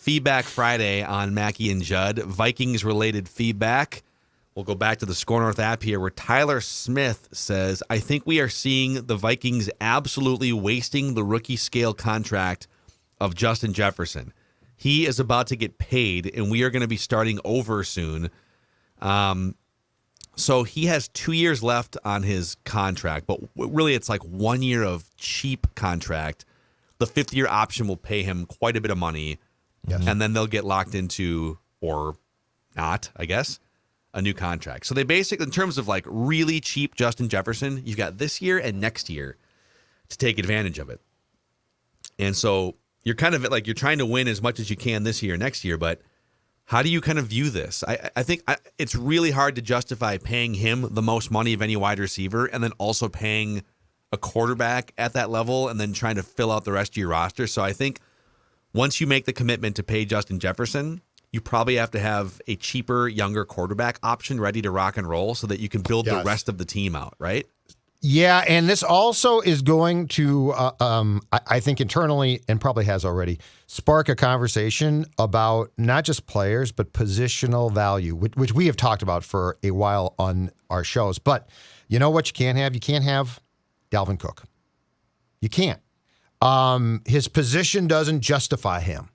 Feedback Friday on Mackie and Judd. Vikings-related feedback. We'll go back to the SKOR North app here where Tyler Smith says, I think we are seeing the Vikings absolutely wasting the rookie scale contract of Justin Jefferson. He is about to get paid, and we are going to be starting over soon. So he has 2 years left on his contract, but really it's like 1 year of cheap contract. The fifth-year option will pay him quite a bit of money, and then they'll get locked into, or not, I guess, a new contract. So they basically, in terms of like really cheap Justin Jefferson, you've got this year and next year to take advantage of it. And so you're kind of like, you're trying to win as much as you can this year, next year, but how do you kind of view this? I think it's really hard to justify paying him the most money of any wide receiver and then also paying a quarterback at that level and then trying to fill out the rest of your roster. So I think once you make the commitment to pay Justin Jefferson, you probably have to have a cheaper, younger quarterback option ready to rock and roll so that you can build the rest of the team out, right? Yeah, and this also is going to, I think internally, and probably has already, spark a conversation about not just players, but positional value, which we have talked about for a while on our shows. But you know what you can't have? You can't have Dalvin Cook. You can't. His position doesn't justify him.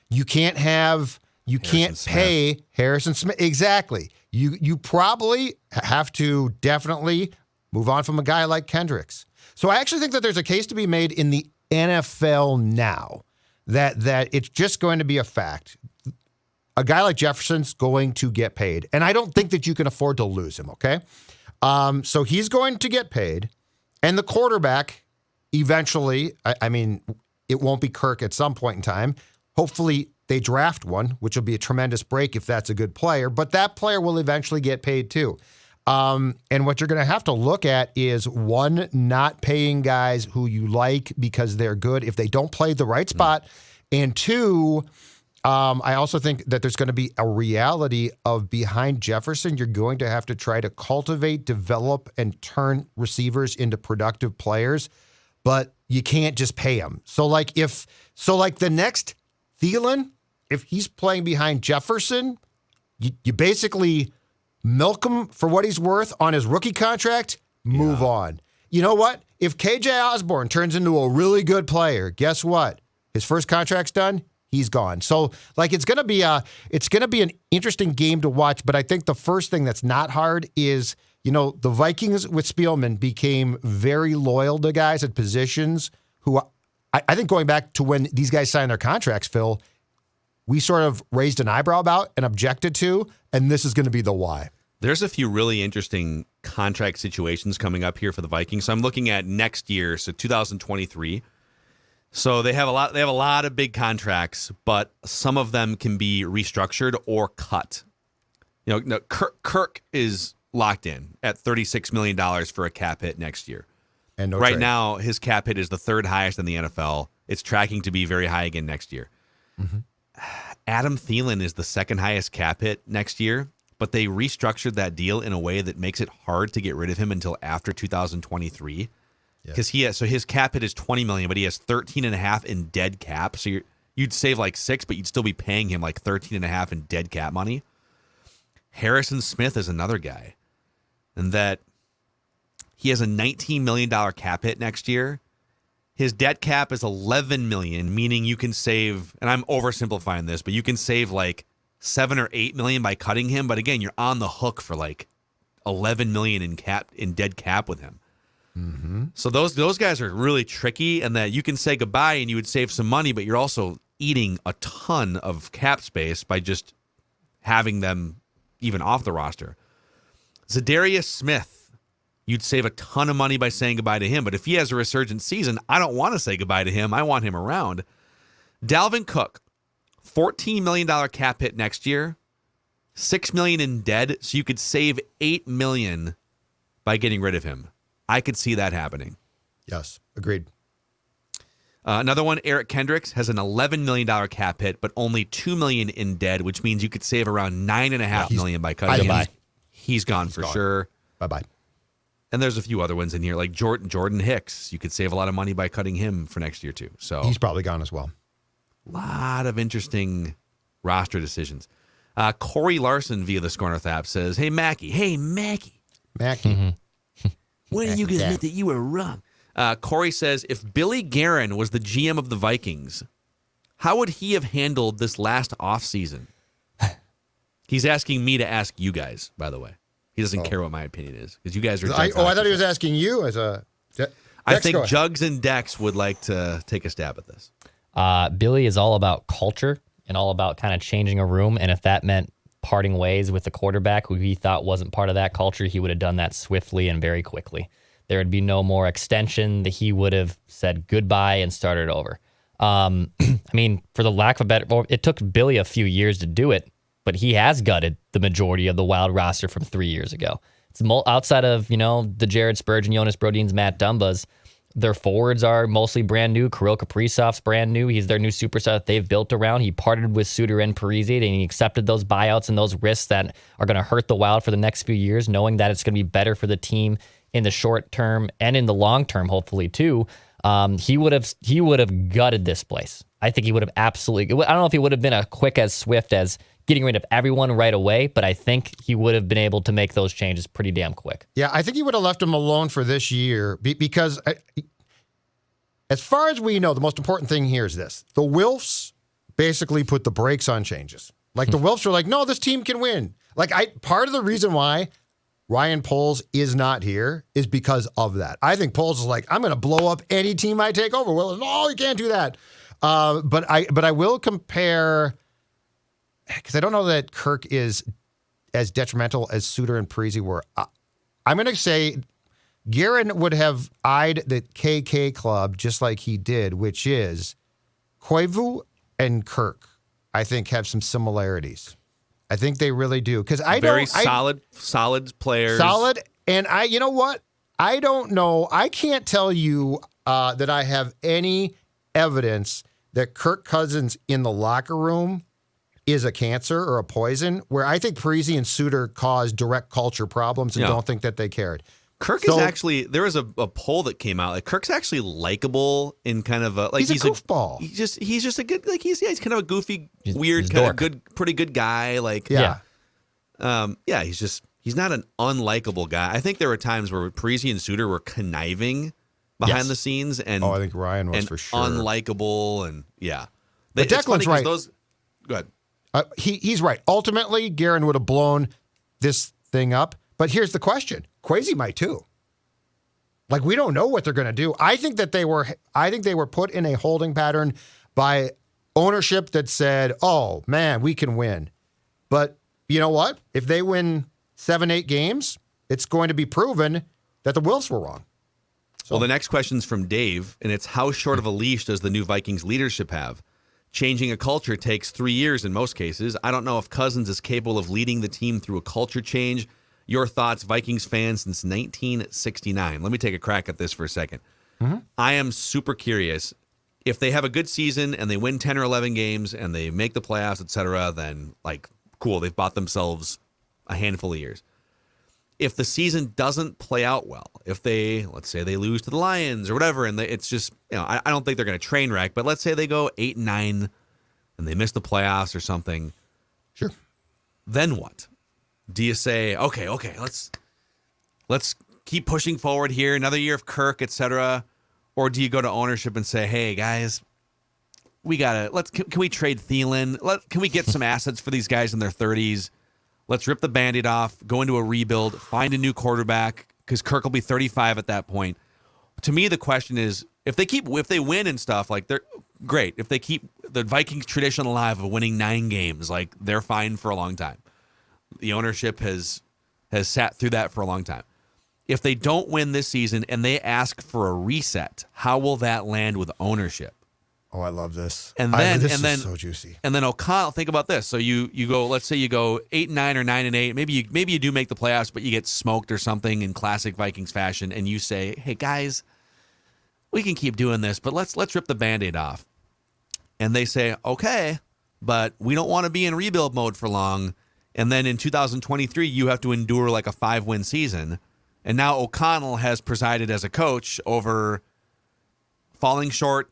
You can't have... You can't pay Harrison Smith. Exactly. You probably have to definitely move on from a guy like Kendricks. So I actually think that there's a case to be made in the NFL now that it's just going to be a fact. A guy like Jefferson's going to get paid. And I don't think that you can afford to lose him, okay? So he's going to get paid. And the quarterback, eventually, I mean, it won't be Kirk at some point in time. Hopefully, they draft one, which will be a tremendous break if that's a good player, but that player will eventually get paid too. And what you're going to have to look at is, one, not paying guys who you like because they're good if they don't play the right spot. And two, I also think that there's going to be a reality of behind Jefferson, you're going to have to try to cultivate, develop, and turn receivers into productive players, but you can't just pay them. So like the next Thielen, if he's playing behind Jefferson, you basically milk him for what he's worth on his rookie contract, move on. You know what? If KJ Osborne turns into a really good player, guess what? His first contract's done, he's gone. So like it's gonna be an interesting game to watch, but I think the first thing that's not hard is, you know, the Vikings with Spielman became very loyal to guys at positions who I think going back to when these guys signed their contracts, Phil, we sort of raised an eyebrow about and objected to, and this is going to be the why. There's a few really interesting contract situations coming up here for the Vikings. So I'm looking at next year, so 2023. So they have a lot of big contracts, but some of them can be restructured or cut. You know, Kirk is locked in at $36 million for a cap hit next year. And no right trade. now, his cap hit is the third highest in the NFL. It's tracking to be very high again next year. Mm-hmm. Adam Thielen is the second highest cap hit next year, but they restructured that deal in a way that makes it hard to get rid of him until after 2023. Because his cap hit is $20 million, but he has 13.5 in dead cap. So you'd save like $6 million, but you'd still be paying him like 13.5 in dead cap money. Harrison Smith is another guy, and that he has a $19 million cap hit next year. His debt cap is $11 million, meaning you can save, and I'm oversimplifying this, but you can save like $7 or $8 million by cutting him. But again, you're on the hook for like $11 million in dead cap with him. Mm-hmm. So those guys are really tricky, and that you can say goodbye and you would save some money, but you're also eating a ton of cap space by just having them even off the roster. Zadarius Smith, you'd save a ton of money by saying goodbye to him. But if he has a resurgent season, I don't want to say goodbye to him. I want him around. Dalvin Cook, $14 million cap hit next year, $6 million in dead. So you could save $8 million by getting rid of him. I could see that happening. Yes, agreed. Another one, Eric Kendricks, has an $11 million cap hit, but only $2 million in dead, which means you could save around $9.5 million by cutting him. He's gone for sure. Bye-bye. And there's a few other ones in here, like Jordan Hicks. You could save a lot of money by cutting him for next year, too. So he's probably gone as well. A lot of interesting roster decisions. Corey Larson via the SKOR North app says, Hey, Mackie. When are you going to admit that you were wrong? Corey says, if Billy Guerin was the GM of the Vikings, how would he have handled this last offseason? He's asking me to ask you guys, by the way. He doesn't care what my opinion is, because you guys are... I thought he was asking you as a... I think Jugs and Dex would like to take a stab at this. Billy is all about culture and all about kind of changing a room, and if that meant parting ways with the quarterback who he thought wasn't part of that culture, he would have done that swiftly and very quickly. There would be no more extension. That he would have said goodbye and started over. I mean, for the lack of a better, it took Billy a few years to do it, but he has gutted the majority of the Wild roster from 3 years ago. It's outside of, the Jared Spurgeon, Jonas Brodin's, Matt Dumba's. Their forwards are mostly brand new. Kirill Kaprizov's brand new. He's their new superstar that they've built around. He partnered with Suter and Parise, and he accepted those buyouts and those risks that are going to hurt the Wild for the next few years, knowing that it's going to be better for the team in the short term and in the long term, hopefully too. He would have gutted this place. I think he would have absolutely. I don't know if he would have been as swift as getting rid of everyone right away, but I think he would have been able to make those changes pretty damn quick. Yeah, I think he would have left him alone for this year because as far as we know, the most important thing here is this. The Wilfs basically put the brakes on changes. Like the Wilfs are like, no, this team can win. Part of the reason why Ryan Poles is not here is because of that. I think Poles is like, I'm going to blow up any team I take over. Well, no, you can't do that. But I will compare, because I don't know that Kirk is as detrimental as Suter and Parise were. I'm going to say Guerin would have eyed the KK club just like he did, which is Koivu and Kirk, I think, have some similarities. I think they really do. Because solid players. Solid. And you know what? I don't know. I can't tell you that I have any evidence that Kirk Cousins in the locker room is a cancer or a poison, where I think Parise and Suter caused direct culture problems and don't think that they cared. Kirk is actually, there was a poll that came out. Like, Kirk's actually likable in kind of a, like, he's a goofball. He's just a good, like, he's kind of a goofy, weird, kind of good, pretty good guy. Like, he's not an unlikable guy. I think there were times where Parise and Suter were conniving behind the scenes, and I think Ryan was for sure unlikable, and But Declan's right. Go ahead. He's right. Ultimately, Guerin would have blown this thing up. But here's the question: Kwesi might too. Like, we don't know what they're going to do. I think they were put in a holding pattern by ownership that said, "Oh man, we can win." But you know what? If they win 7-8 games, it's going to be proven that the Wilfs were wrong. Well, the next question's from Dave, and it's, how short of a leash does the new Vikings leadership have? Changing a culture takes 3 years in most cases. I don't know if Cousins is capable of leading the team through a culture change. Your thoughts, Vikings fans since 1969. Let me take a crack at this for a second. Mm-hmm. I am super curious. If they have a good season and they win 10 or 11 games and they make the playoffs, etc., then, like, cool, they've bought themselves a handful of years. If the season doesn't play out well, if they, let's say they lose to the Lions or whatever, and it's just, I don't think they're going to train wreck, but let's say they go 8-9 and they miss the playoffs or something. Sure. Then what? Do you say, okay, let's keep pushing forward here, another year of Kirk, etc., or do you go to ownership and say, hey guys, we gotta can we trade Thielen? Can we get some assets for these guys in their 30s? Let's rip the Band-Aid off, go into a rebuild, find a new quarterback, because Kirk will be 35 at that point. To me, the question is, if they win and stuff, like, they're great. If they keep the Vikings tradition alive of winning 9 games, like, they're fine for a long time. The ownership has sat through that for a long time. If they don't win this season and they ask for a reset, how will that land with ownership? Oh, I love this. This is so juicy. And then O'Connell, think about this. So you go, let's say you go 8-9 or 9-8. Maybe you do make the playoffs, but you get smoked or something in classic Vikings fashion, and you say, hey guys, we can keep doing this, but let's rip the Band-Aid off. And they say, okay, but we don't want to be in rebuild mode for long. And then in 2023, you have to endure like a 5-win season. And now O'Connell has presided as a coach over falling short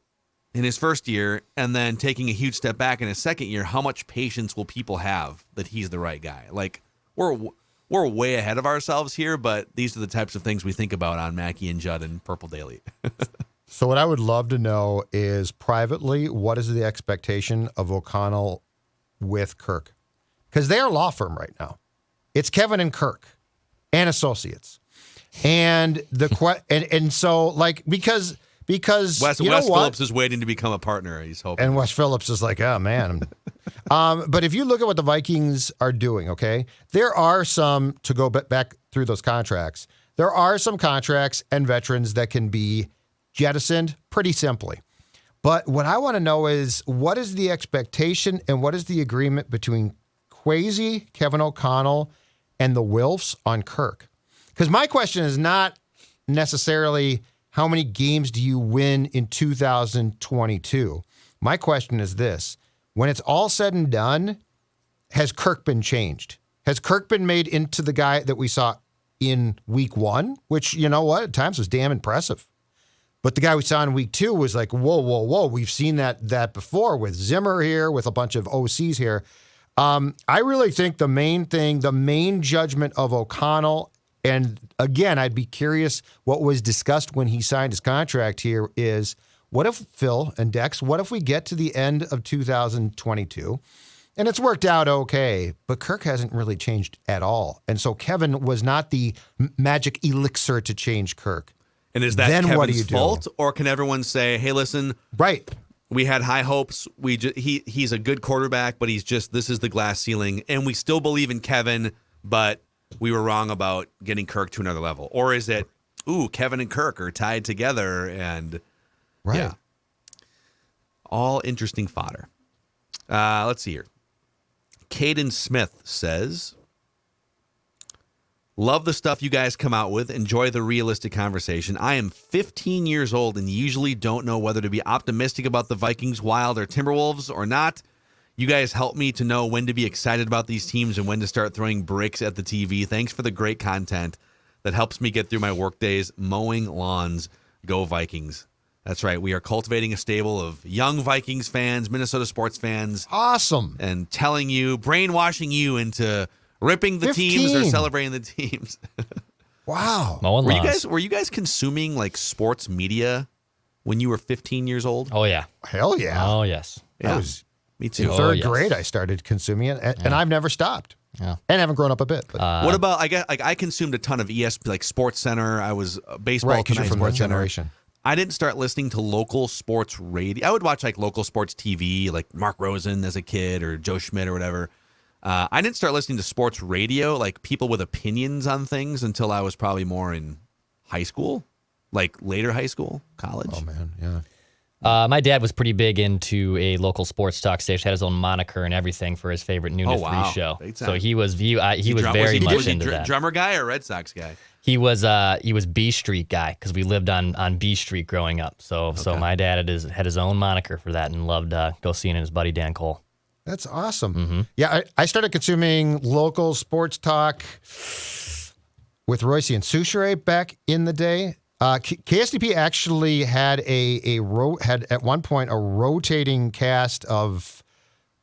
in his first year and then taking a huge step back in his second year, how much patience will people have that he's the right guy? Like, we're way ahead of ourselves here, but these are the types of things we think about on Mackey and Judd and Purple Daily. So what I would love to know is privately, what is the expectation of O'Connell with Kirk? Because they are a law firm right now. It's Kevin and Kirk and Associates. And so like because Wes Phillips is waiting to become a partner. He's hoping. And Wes Phillips is like, oh man. But if you look at what the Vikings are doing, okay, there are some, to go back through those contracts, there are some contracts and veterans that can be jettisoned pretty simply. But what I want to know is, what is the expectation and what is the agreement between Kwesi, Kevin O'Connell, and the Wilfs on Kirk? Because my question is not necessarily how many games do you win in 2022. My question is this. When it's all said and done, has Kirk been changed? Has Kirk been made into the guy that we saw in week 1, which, you know what, at times was damn impressive. But the guy we saw in week 2 was like, whoa. We've seen that before with Zimmer here, with a bunch of OCs here. I really think the main judgment of O'Connell, and again, I'd be curious what was discussed when he signed his contract here, is what if, Phil and Dex, what if we get to the end of 2022 and it's worked out okay, but Kirk hasn't really changed at all. And so Kevin was not the magic elixir to change Kirk. And is that then Kevin's fault, or can everyone say, "Hey, listen, right? We had high hopes. He's a good quarterback, but this is the glass ceiling, and we still believe in Kevin, but we were wrong about getting Kirk to another level." Or is it, Kevin and Kirk are tied together, and right, yeah, all interesting fodder. Let's see here. Caden Smith says, "Love the stuff you guys come out with. Enjoy the realistic conversation. I am 15 years old and usually don't know whether to be optimistic about the Vikings, Wild, or Timberwolves or not. You guys help me to know when to be excited about these teams and when to start throwing bricks at the TV. Thanks for the great content that helps me get through my work days mowing lawns. Go Vikings." That's right. We are cultivating a stable of young Vikings fans, Minnesota sports fans. Awesome. And telling you, brainwashing you into ripping the 15. teams or celebrating the teams. Wow. Mowing lawns. Were you guys consuming like sports media when you were 15 years old? Oh, yeah. Hell yeah. Oh, yes. Yeah. I was Me too. in third yes. grade. I started consuming it, and I've never stopped. Yeah. And haven't grown up a bit. But What about, I consumed a ton of ESPN, like Sports Center. I was baseball right, because Tonight, you're from that Sports Center. generation. I didn't start listening to local sports radio. I would watch like local sports TV, like Mark Rosen as a kid or Joe Schmidt or whatever. I didn't start listening to sports radio, like people with opinions on things, until I was probably more in high school, like later high school, college. Oh, man, yeah. My dad was pretty big into a local sports talk station. Had his own moniker and everything for his favorite noon to 3 show. Big time. So he was very much into that. Drummer guy or Red Sox guy? He was B Street guy because we lived on B Street growing up. So my dad had his own moniker for that and loved go seeing his buddy Dan Cole. That's awesome. Mm-hmm. Yeah, I started consuming local sports talk with Royce and Souchere back in the day. KSDP actually had had at one point a rotating cast of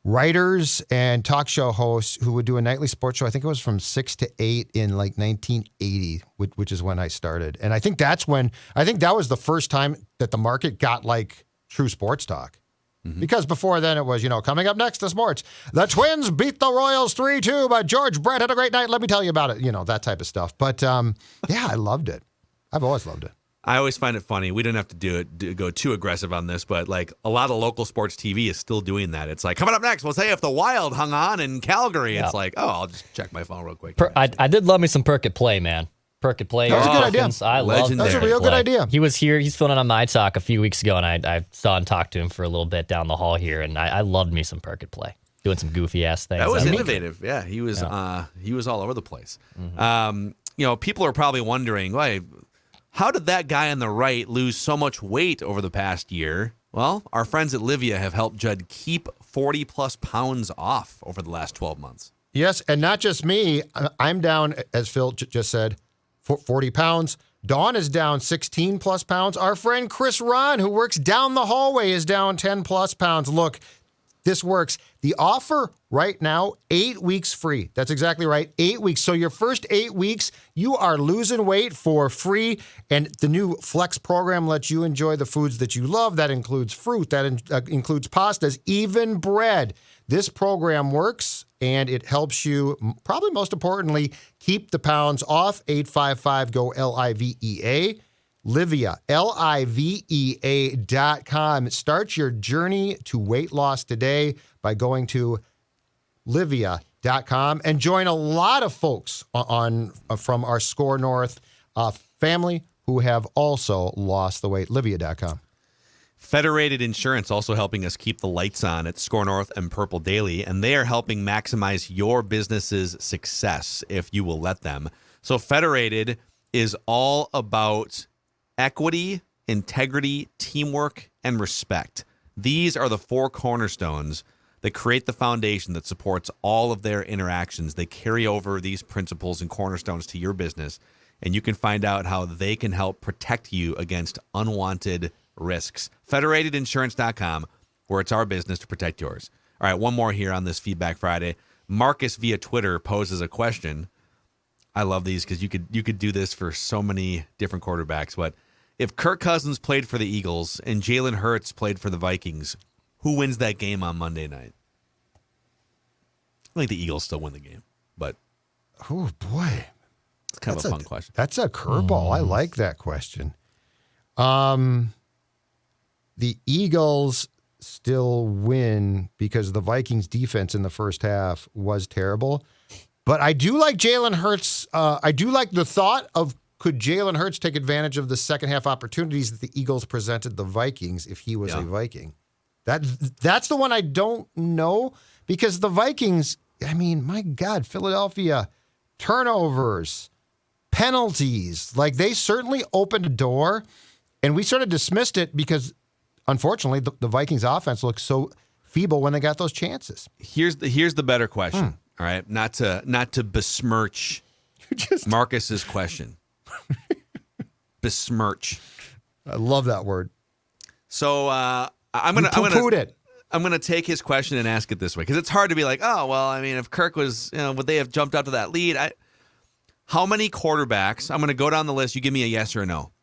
writers and talk show hosts who would do a nightly sports show. I think it was from 6 to 8 in like 1980, which is when I started. And I think that was the first time that the market got like true sports talk. Mm-hmm. Because before then it was, coming up next to sports. The Twins beat the Royals 3-2, but George Brett had a great night. Let me tell you about it. That type of stuff. But yeah, I loved it. I've always loved it. I always find it funny. We didn't have to go too aggressive on this, but like a lot of local sports TV is still doing that. It's like, coming up next, we'll say if the Wild hung on in Calgary. It's like, I'll just check my phone real quick. I did love me some Perk at Play, man. Perk at Play. That was a good idea. I love That was a real good idea. He was here. He's filling in on My Talk a few weeks ago, and I saw and talked to him for a little bit down the hall here, and I loved me some Perk at Play. Doing some goofy ass things. That was innovative. Yeah, he was all over the place. Mm-hmm. People are probably wondering, how did that guy on the right lose so much weight over the past year? Well, our friends at Livia have helped Judd keep 40-plus pounds off over the last 12 months. Yes, and not just me. I'm down, as Phil just said, 40 pounds. Dawn is down 16 plus pounds. Our friend Chris Ron, who works down the hallway, is down 10 plus pounds. Look, this works. The offer right now, 8 weeks free. That's exactly right. 8 weeks. So your first 8 weeks, you are losing weight for free. And the new Flex program lets you enjoy the foods that you love. That includes fruit. That includes pastas, even bread. This program works, and it helps you, probably most importantly, keep the pounds off. 855-GO LIVEA. Livea, LIVEA.com. Start your journey to weight loss today by going to Livea.com and join a lot of folks from our SKOR North family who have also lost the weight. Livea.com. Federated Insurance also helping us keep the lights on at SKOR North and Purple Daily, and they are helping maximize your business's success if you will let them. So Federated is all about equity, integrity, teamwork, and respect. These are the 4 cornerstones that create the foundation that supports all of their interactions. They carry over these principles and cornerstones to your business, and you can find out how they can help protect you against unwanted risks. Federatedinsurance.com, where it's our business to protect yours. All right, one more here on this Feedback Friday. Marcus via Twitter poses a question. I love these because you could do this for so many different quarterbacks. But if Kirk Cousins played for the Eagles and Jalen Hurts played for the Vikings, who wins that game on Monday night? I think the Eagles still win the game, but oh boy, it's kind of a fun question. That's a curveball. I like that question. The Eagles still win because the Vikings defense in the first half was terrible. But I do like Jalen Hurts. I do like the thought of, could Jalen Hurts take advantage of the second half opportunities that the Eagles presented the Vikings if he was a Viking? That's the one I don't know, because the Vikings, I mean, my God, Philadelphia, turnovers, penalties, like they certainly opened a door, and we sort of dismissed it because, unfortunately, the Vikings offense looked so feeble when they got those chances. Here's the better question. All right, not to besmirch Marcus's question. Besmirch. I love that word. So I'm gonna take his question and ask it this way, because it's hard to be like, oh well, I mean, if Kirk was, would they have jumped up to that lead? How many quarterbacks? I'm gonna go down the list. You give me a yes or a no.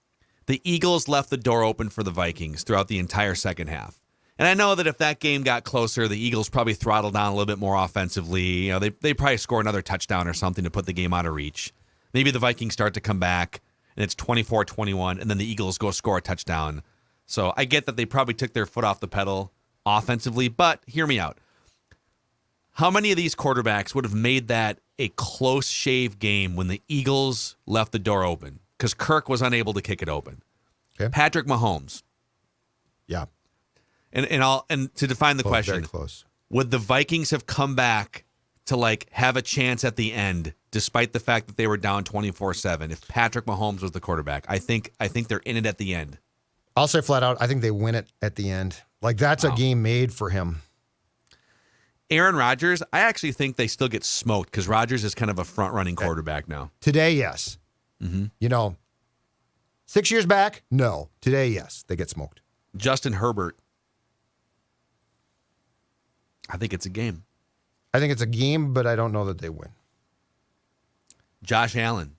The Eagles left the door open for the Vikings throughout the entire second half. And I know that if that game got closer, the Eagles probably throttled down a little bit more offensively. They probably score another touchdown or something to put the game out of reach. Maybe the Vikings start to come back, and it's 24-21, and then the Eagles go score a touchdown. So I get that they probably took their foot off the pedal offensively, but hear me out. How many of these quarterbacks would have made that a close shave game when the Eagles left the door open? Because Kirk was unable to kick it open. Okay. Patrick Mahomes. Yeah. And to define the question, very close. Would the Vikings have come back to have a chance at the end, despite the fact that they were down 24-7, if Patrick Mahomes was the quarterback? I think they're in it at the end. I'll say flat out, I think they win it at the end. That's a game made for him. Aaron Rodgers, I actually think they still get smoked because Rodgers is kind of a front-running quarterback now. Today, yes. Mm-hmm. 6 years back, no. Today, yes, they get smoked. Justin Herbert. I think it's a game. I think it's a game, but I don't know that they win. Josh Allen.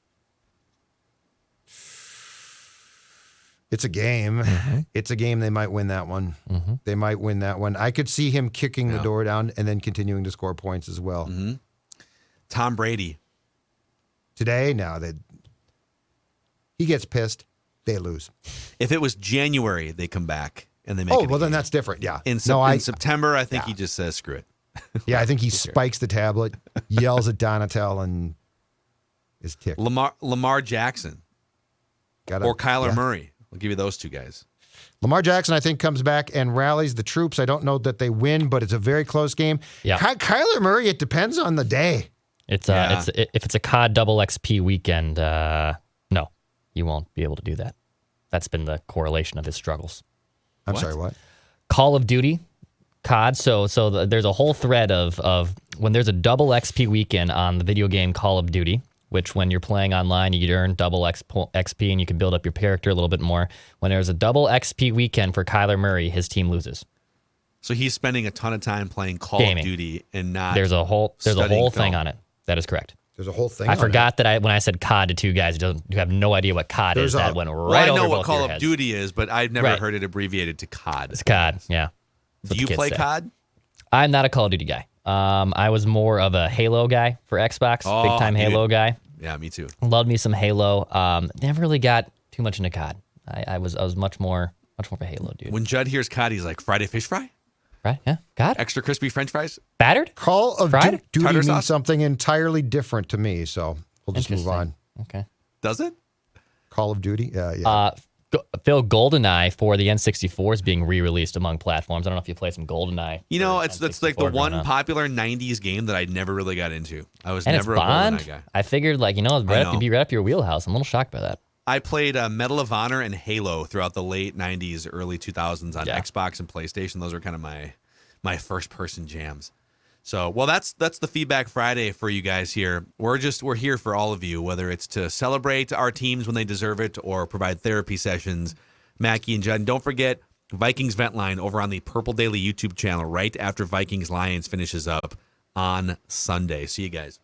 It's a game. Mm-hmm. It's a game. They might win that one. Mm-hmm. They might win that one. I could see him kicking the door down and then continuing to score points as well. Mm-hmm. Tom Brady. Today, no. He gets pissed. They lose. If it was January, they come back and they make it. Oh, well, then that's different. Yeah. In September, I think he just says, screw it. Yeah, I think he spikes the tablet, yells at Donatel, and is ticked. Lamar Jackson. Or Kyler Murray. I'll give you those two guys. Lamar Jackson, I think, comes back and rallies the troops. I don't know that they win, but it's a very close game. Yeah. Kyler Murray, it depends on the day. If it's a COD double XP weekend, no, you won't be able to do that. That's been the correlation of his struggles. I'm sorry, what? Call of Duty, COD. So there's a whole thread of when there's a double XP weekend on the video game Call of Duty, which when you're playing online, you earn double XP and you can build up your character a little bit more. When there's a double XP weekend for Kyler Murray, his team loses. So he's spending a ton of time playing Call Gaming. of Duty and not. There's a whole studying thing film. on it. That is correct. There's a whole thing. I on forgot that when I said COD to two guys who have no idea what COD There's is. That went right Well, I over know both what Call your of heads. Duty is, but I've never Right. heard it abbreviated to COD. It's COD. Yeah. Do That's what you the kids play say. COD? I'm not a Call of Duty guy. I was more of a Halo guy for Xbox. Oh, Big time dude. Halo guy. Yeah, me too. Loved me some Halo. Never really got too much into COD. I was much more of a Halo dude. When Judd hears COD, he's like, Friday fish fry? Right? Yeah. COD. Extra crispy French fries? Battered. Call of Fried? Duty Tartar means sauce? something entirely different to me, so we'll just move on. Okay. Does it? Call of Duty? Yeah. Phil, GoldenEye for the N64 is being re-released among platforms. I don't know if you played some GoldenEye. You know, for it's like the N64 growing one up. popular 90s game that I never really got into. I was And never it's a Bond. GoldenEye guy. I figured, I know. it'd be right up your wheelhouse. I'm a little shocked by that. I played Medal of Honor and Halo throughout the late 90s, early 2000s on Yeah. Xbox and PlayStation. Those are kind of my first-person jams. So, well, that's the Feedback Friday for you guys here. We're here for all of you, whether it's to celebrate our teams when they deserve it or provide therapy sessions. Mackie and Judd, and don't forget Vikings Vent Line over on the Purple Daily YouTube channel right after Vikings Lions finishes up on Sunday. See you guys.